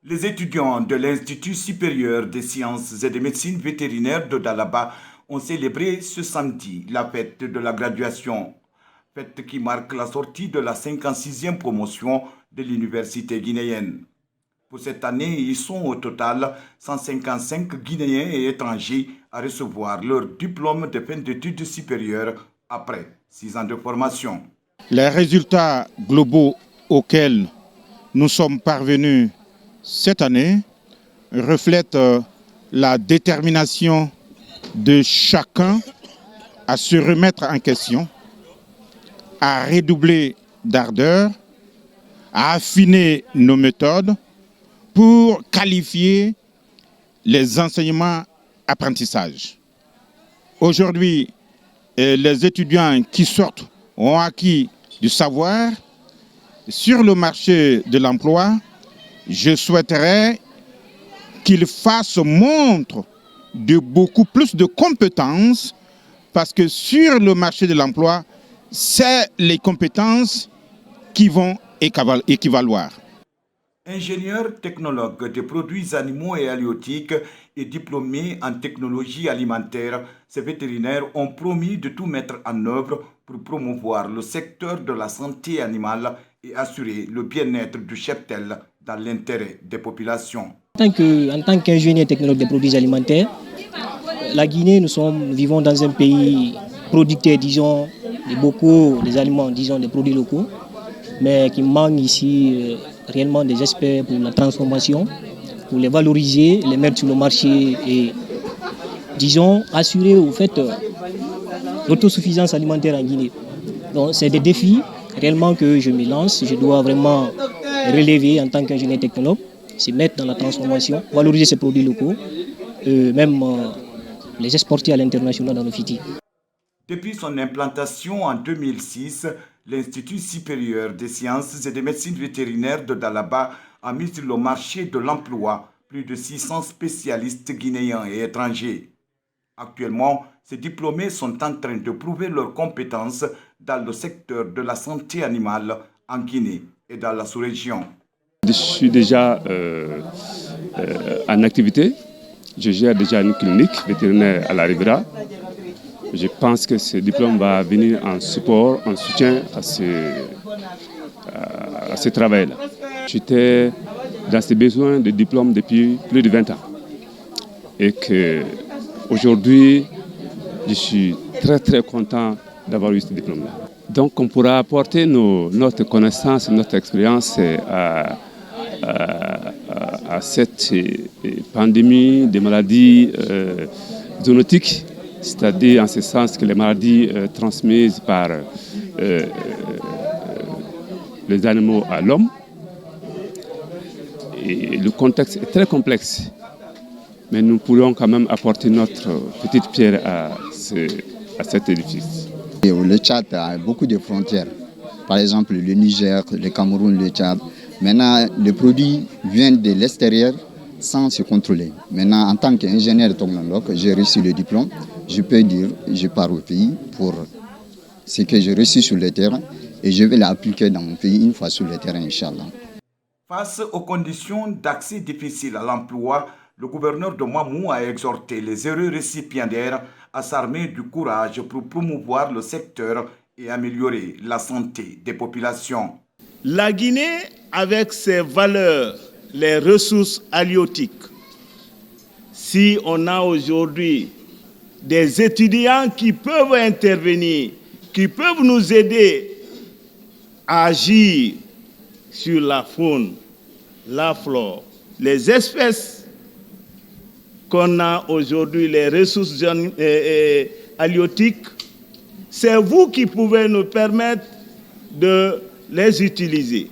Les étudiants de l'Institut supérieur des sciences et des médecines vétérinaires de Dalaba ont célébré ce samedi la fête de la graduation, fête qui marque la sortie de la 56e promotion de l'université guinéenne. Pour cette année, ils sont au total 155 Guinéens et étrangers à recevoir leur diplôme de fin d'études supérieures après 6 ans de formation. Les résultats globaux auxquels nous sommes parvenus cette année reflètent la détermination de chacun à se remettre en question, à redoubler d'ardeur, à affiner nos méthodes pour qualifier les enseignements apprentissages. Aujourd'hui, les étudiants qui sortent ont acquis du savoir. Sur le marché de l'emploi, je souhaiterais qu'ils fassent montre de beaucoup plus de compétences parce que sur le marché de l'emploi, c'est les compétences qui vont équivaloir. Ingénieur technologue des produits animaux et halieutiques et diplômé en technologie alimentaire, ces vétérinaires ont promis de tout mettre en œuvre pour promouvoir le secteur de la santé animale et assurer le bien-être du cheptel dans l'intérêt des populations. En tant qu'ingénieur technologue des produits alimentaires, la Guinée, nous vivons dans un pays producteur, disons, de beaucoup des aliments, disons, des produits locaux, mais qui manque ici réellement des experts pour la transformation, pour les valoriser, les mettre sur le marché et, disons, assurer au fait l'autosuffisance alimentaire en Guinée. Donc, c'est des défis réellement que je me lance. Je dois vraiment relever en tant qu'ingénieur technologue, se mettre dans la transformation, valoriser ces produits locaux, même les exporter à l'international dans le futur. Depuis son implantation en 2006, l'Institut supérieur des sciences et des médecines vétérinaires de Dalaba a mis sur le marché de l'emploi plus de 600 spécialistes guinéens et étrangers. Actuellement, ces diplômés sont en train de prouver leurs compétences dans le secteur de la santé animale en Guinée et dans la sous-région. Je suis déjà en activité. Je gère déjà une clinique vétérinaire à la Ribera. Je pense que ce diplôme va venir en support, en soutien à ce travail-là. J'étais dans ces besoins de diplôme depuis plus de 20 ans. Et qu'aujourd'hui, je suis très très content d'avoir eu ce diplôme-là. Donc on pourra apporter notre connaissance, notre expérience à cette pandémie des maladies zoonotiques, c'est-à-dire en ce sens que les maladies transmises par les animaux à l'homme. Et le contexte est très complexe, mais nous pourrions quand même apporter notre petite pierre à cet édifice. Le Tchad a beaucoup de frontières, par exemple le Niger, le Cameroun, le Tchad. Maintenant, les produits viennent de l'extérieur sans se contrôler. Maintenant, en tant qu'ingénieur technologue, j'ai reçu le diplôme. Je peux dire, je pars au pays pour ce que j'ai reçu sur le terrain et je vais l'appliquer dans mon pays une fois sur le terrain, Inch'Allah. Face aux conditions d'accès difficiles à l'emploi, le gouverneur de Mamou a exhorté les heureux récipiendaires à s'armer du courage pour promouvoir le secteur et améliorer la santé des populations. La Guinée, avec ses valeurs, les ressources halieutiques, si on a aujourd'hui des étudiants qui peuvent intervenir, qui peuvent nous aider à agir sur la faune, la flore, les espèces qu'on a aujourd'hui, les ressources halieutiques, c'est vous qui pouvez nous permettre de les utiliser.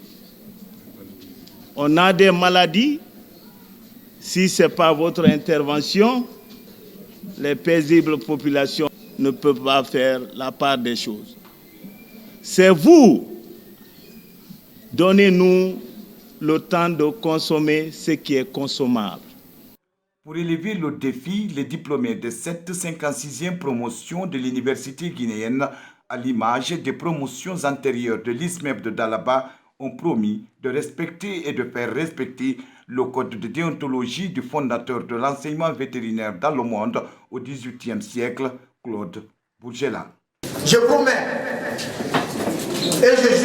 On a des maladies, si ce n'est pas votre intervention, les paisibles populations ne peuvent pas faire la part des choses. C'est vous, donnez-nous le temps de consommer ce qui est consommable. Pour élever le défi, les diplômés de cette 56e promotion de l'université guinéenne, à l'image des promotions antérieures de l'ISMEP de Dalaba, ont promis de respecter et de faire respecter le code de déontologie du fondateur de l'enseignement vétérinaire dans le monde au XVIIIe siècle, Claude Bourgela. Je promets et je